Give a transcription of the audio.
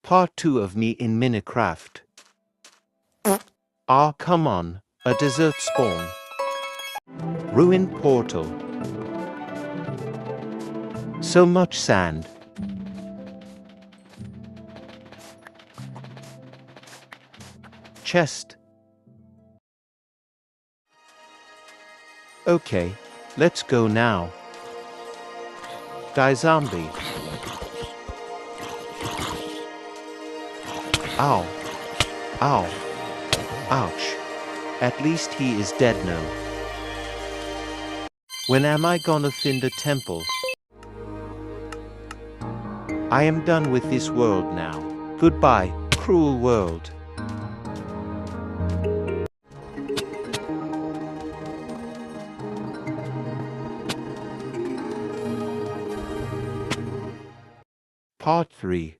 Part 2 of me in Minecraft. Ah, come on, a desert spawn. Ruined portal. So much sand. Chest. Okay, let's go now. Die zombie. Ow. Ow. Ouch. At least he is dead now. When am I gonna find a temple? I am done with this world now. Goodbye, cruel world. Part 3.